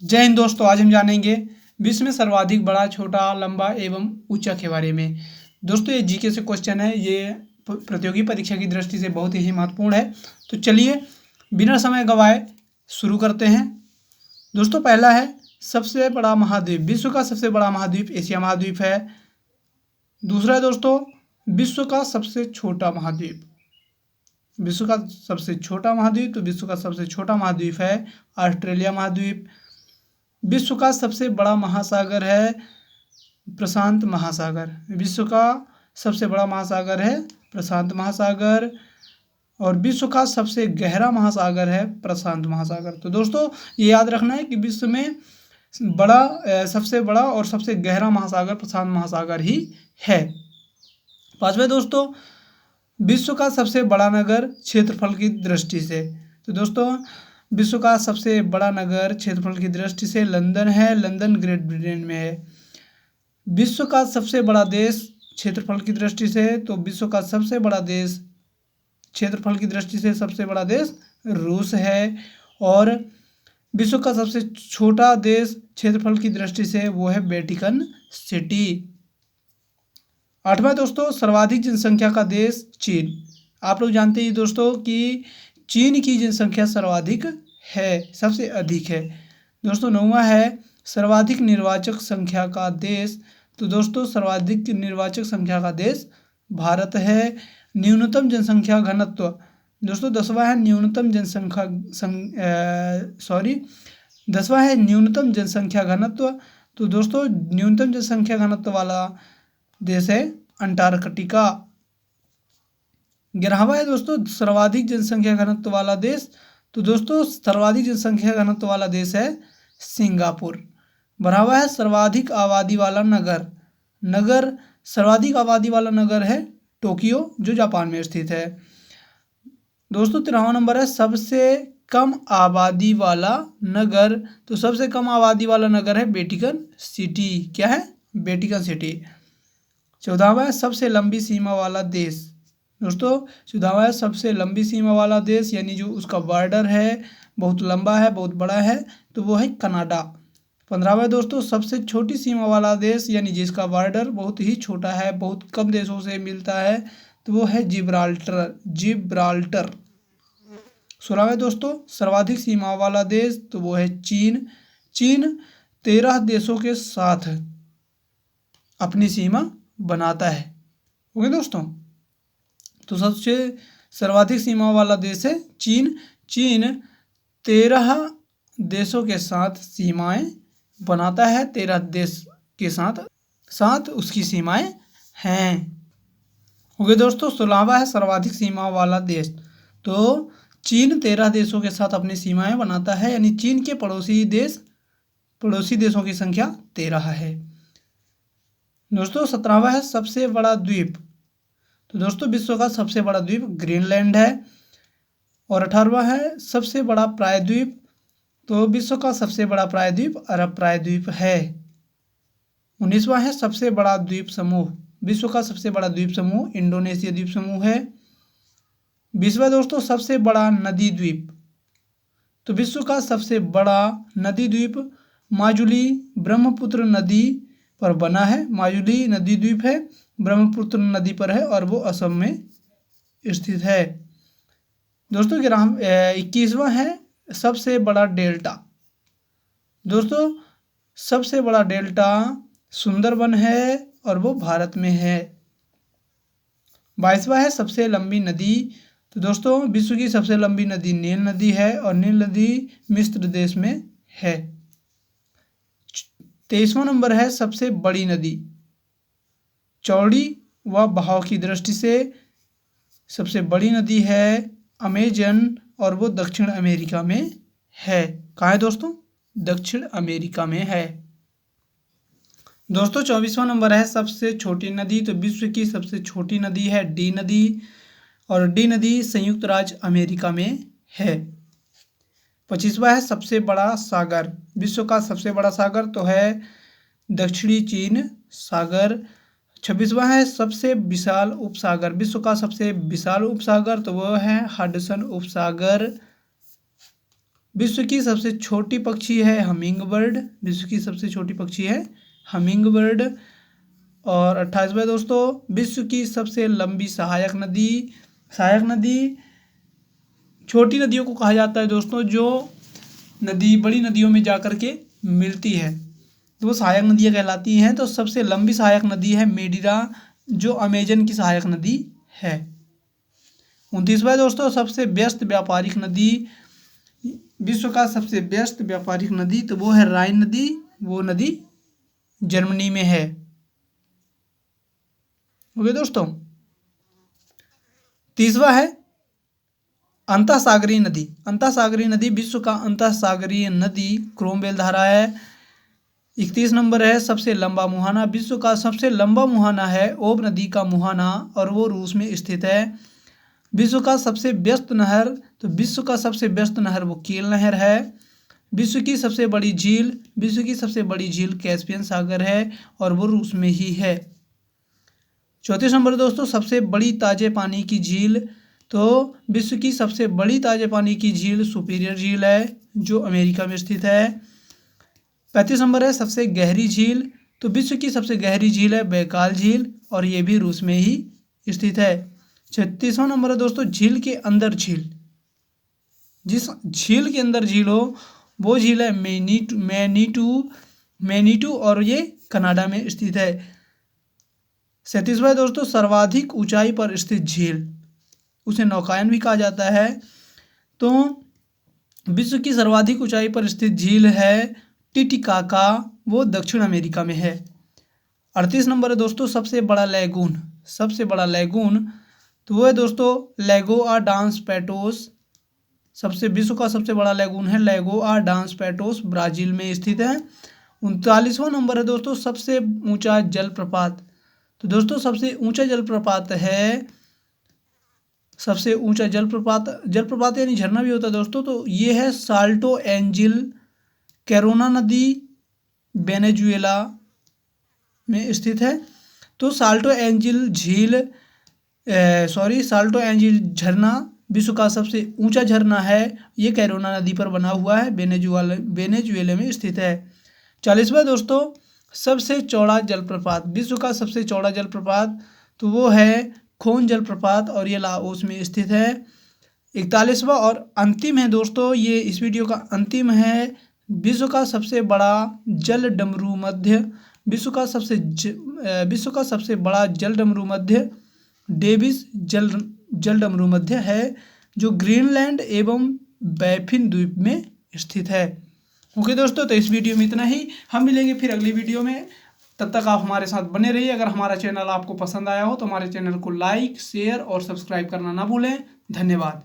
जय हिंद दोस्तों। आज हम जानेंगे विश्व में सर्वाधिक बड़ा, छोटा, लंबा एवं ऊंचा के बारे में। दोस्तों ये जीके से क्वेश्चन है, ये प्रतियोगी परीक्षा की दृष्टि से बहुत ही महत्वपूर्ण है। तो चलिए बिना समय गवाए शुरू करते हैं। दोस्तों पहला है सबसे बड़ा महाद्वीप। विश्व का सबसे बड़ा महाद्वीप एशिया महाद्वीप है। दूसरा है दोस्तों विश्व का सबसे छोटा महाद्वीप। विश्व का सबसे छोटा महाद्वीप, तो विश्व का सबसे छोटा महाद्वीप है ऑस्ट्रेलिया महाद्वीप। विश्व का सबसे बड़ा महासागर है प्रशांत महासागर। विश्व का सबसे बड़ा महासागर है प्रशांत महासागर। और विश्व का सबसे गहरा महासागर है प्रशांत महासागर। तो दोस्तों ये याद रखना है कि विश्व में सबसे बड़ा और सबसे गहरा महासागर प्रशांत महासागर ही है। पांचवें दोस्तों विश्व का सबसे बड़ा नगर क्षेत्रफल की दृष्टि से। तो दोस्तों विश्व का सबसे बड़ा नगर क्षेत्रफल की दृष्टि से लंदन है। लंदन ग्रेट ब्रिटेन में है। विश्व का सबसे बड़ा देश क्षेत्रफल की दृष्टि से, तो विश्व का सबसे बड़ा देश क्षेत्रफल की दृष्टि से सबसे बड़ा देश रूस है। और विश्व का सबसे छोटा देश क्षेत्रफल की दृष्टि से वो है वेटिकन सिटी। आठवां दोस्तों सर्वाधिक जनसंख्या का देश चीन। आप लोग जानते हैं दोस्तों कि चीन की जनसंख्या सर्वाधिक है, सबसे अधिक है। दोस्तों नौवां है सर्वाधिक निर्वाचक संख्या का देश। तो दोस्तों सर्वाधिक निर्वाचक संख्या का देश भारत है। न्यूनतम जनसंख्या घनत्व। दोस्तों दसवां है न्यूनतम जनसंख्या घनत्व। तो दोस्तों न्यूनतम जनसंख्या घनत्व वाला देश है अंटार्कटिका। 11वां है दोस्तों सर्वाधिक जनसंख्या घनत्व वाला देश। तो दोस्तों सर्वाधिक जनसंख्या घनत्व वाला देश है सिंगापुर। 12वां है सर्वाधिक आबादी वाला नगर। सर्वाधिक आबादी वाला नगर है टोक्यो, जो जापान में स्थित है। दोस्तों 13वां नंबर है सबसे कम आबादी वाला नगर। तो सबसे कम आबादी वाला नगर है वेटिकन सिटी। क्या है? Vatican city. 14वां है सबसे लंबी सीमा वाला देश। दोस्तों 14वां है सबसे लंबी सीमा वाला देश, यानी जो उसका बॉर्डर है बहुत लंबा है, बहुत बड़ा है, तो वो है कनाडा। 15वां दोस्तों सबसे छोटी सीमा वाला देश, यानी जिसका बॉर्डर बहुत ही छोटा है, बहुत कम देशों से मिलता है, तो वो है जिब्राल्टर। 16वां दोस्तों सर्वाधिक सीमा वाला देश, तो वो है चीन। चीन 13 देशों के साथ अपनी सीमा बनाता है। ओके दोस्तों, तो सबसे सर्वाधिक सीमा वाला देश है चीन। चीन 13 देशों के साथ सीमाएं बनाता है। 13 देश के साथ उसकी सीमाएं हैं। ओके दोस्तों, 16वां है सर्वाधिक सीमा वाला देश। तो चीन 13 देशों के साथ अपनी सीमाएं बनाता है, यानी चीन के पड़ोसी देशों की संख्या 13 है। दोस्तों 17वां है सबसे बड़ा द्वीप। तो दोस्तों विश्व का सबसे बड़ा द्वीप ग्रीनलैंड है। और 18वां है सबसे बड़ा प्रायद्वीप। तो विश्व का सबसे बड़ा प्रायद्वीप अरब प्रायद्वीप है। 19वां है सबसे बड़ा द्वीप समूह। विश्व का सबसे बड़ा द्वीप समूह इंडोनेशिया द्वीप समूह है। 20वां दोस्तों सबसे बड़ा नदी द्वीप। तो विश्व का सबसे बड़ा नदी द्वीप माजुली ब्रह्मपुत्र नदी पर बना है। माजुली नदी द्वीप है, ब्रह्मपुत्र नदी पर है और वो असम में स्थित है। दोस्तों 21वां है सबसे बड़ा डेल्टा। दोस्तों सबसे बड़ा डेल्टा सुंदरबन है और वो भारत में है। 22वां है सबसे लंबी नदी। तो दोस्तों विश्व की सबसे लंबी नदी नील नदी है और नील नदी मिस्र देश में है। 23वां नंबर है सबसे बड़ी नदी। चौड़ी व बहाव की दृष्टि से सबसे बड़ी नदी है अमेजन और वो दक्षिण अमेरिका में है। कहाँ है दोस्तों? दक्षिण अमेरिका में है। दोस्तों 24वां नंबर है सबसे छोटी नदी। तो विश्व की सबसे छोटी नदी है डी नदी और डी नदी संयुक्त राज्य अमेरिका में है। 25वां है सबसे बड़ा सागर। विश्व का सबसे बड़ा सागर तो है दक्षिणी चीन सागर। 26वां है सबसे विशाल उपसागर। विश्व का सबसे विशाल उपसागर तो वह है हडसन उपसागर। विश्व की सबसे छोटी पक्षी है हमिंग बर्ड। विश्व की सबसे छोटी पक्षी है हमिंग बर्ड। और 28वां दोस्तों, विश्व की सबसे लंबी सहायक नदी। सहायक नदी छोटी नदियों को कहा जाता है दोस्तों, जो नदी बड़ी नदियों में जा कर के मिलती है, तो वो सहायक नदियाँ कहलाती हैं। तो सबसे लंबी सहायक नदी है मेडिरा, जो अमेजन की सहायक नदी है। 29वां दोस्तों, सबसे व्यस्त व्यापारिक नदी। विश्व का सबसे व्यस्त व्यापारिक नदी तो वो है राइन नदी। वो नदी जर्मनी में है। ओके दोस्तों, 30वां है अंतःसागरीय नदी। अंतःसागरीय नदी, विश्व का अंतःसागरीय नदी क्रोमवेल धारा है। 31 नंबर है सबसे लंबा मुहाना। विश्व का सबसे लंबा मुहाना है ओब नदी का मुहाना, और वो रूस में स्थित है। विश्व का सबसे व्यस्त नहर, तो विश्व का सबसे व्यस्त नहर वो कील नहर है। विश्व की सबसे बड़ी झील, विश्व की सबसे बड़ी झील कैस्पियन सागर है, और वो रूस में ही है। 34 नंबर दोस्तों, सबसे बड़ी ताजे पानी की झील, तो विश्व की सबसे बड़ी ताजे पानी की झील सुपीरियर झील है, जो अमेरिका में स्थित है। 35 नंबर है सबसे गहरी झील, तो विश्व की सबसे गहरी झील है बैकाल झील, और ये भी रूस में ही स्थित है। 36वां नंबर है दोस्तों, झील के अंदर झील। जिस झील के अंदर झील हो वो झील है मैनीटू, और ये कनाडा में स्थित है। 37वां दोस्तों, सर्वाधिक ऊंचाई पर स्थित झील, उसे नौकायन भी कहा जाता है। तो विश्व की सर्वाधिक ऊंचाई पर स्थित झील है टिटिकाका, वो दक्षिण अमेरिका में है। 38 नंबर है दोस्तों, सबसे बड़ा लैगून। सबसे बड़ा लैगून तो वो है दोस्तों लेगोआ डांस पैटोस। विश्व का सबसे बड़ा लैगून है लेगोआ डांस पैटोस, ब्राजील में स्थित है। 39वां नंबर है दोस्तों, सबसे ऊंचा जलप्रपात। तो दोस्तों सबसे ऊंचा जलप्रपात है, सबसे ऊंचा जलप्रपात यानी झरना भी होता है दोस्तों, तो ये है साल्टो एंजिल कैरोना नदी, वेनेजुएला में स्थित है। तो साल्टो एंजिल झरना विश्व का सबसे ऊंचा झरना है। ये कैरोना नदी पर बना हुआ है, वेनेजुएला में स्थित है। 40वां दोस्तों, सबसे चौड़ा जलप्रपात। विश्व का सबसे चौड़ा जलप्रपात तो वो है खोन जलप्रपात, और ये लाओस में स्थित है। 41वां और अंतिम है दोस्तों, ये इस वीडियो का अंतिम है, विश्व का सबसे बड़ा जल डमरू मध्य। विश्व का सबसे बड़ा जल डमरू मध्य डेविस जल डमरू मध्य है, जो ग्रीनलैंड एवं बैफिन द्वीप में स्थित है। ओके दोस्तों, तो इस वीडियो में इतना ही। हम मिलेंगे फिर अगली वीडियो में, तब तक आप हमारे साथ बने रहिए। अगर हमारा चैनल आपको पसंद आया हो तो हमारे चैनल को लाइक, शेयर और सब्सक्राइब करना ना भूलें। धन्यवाद।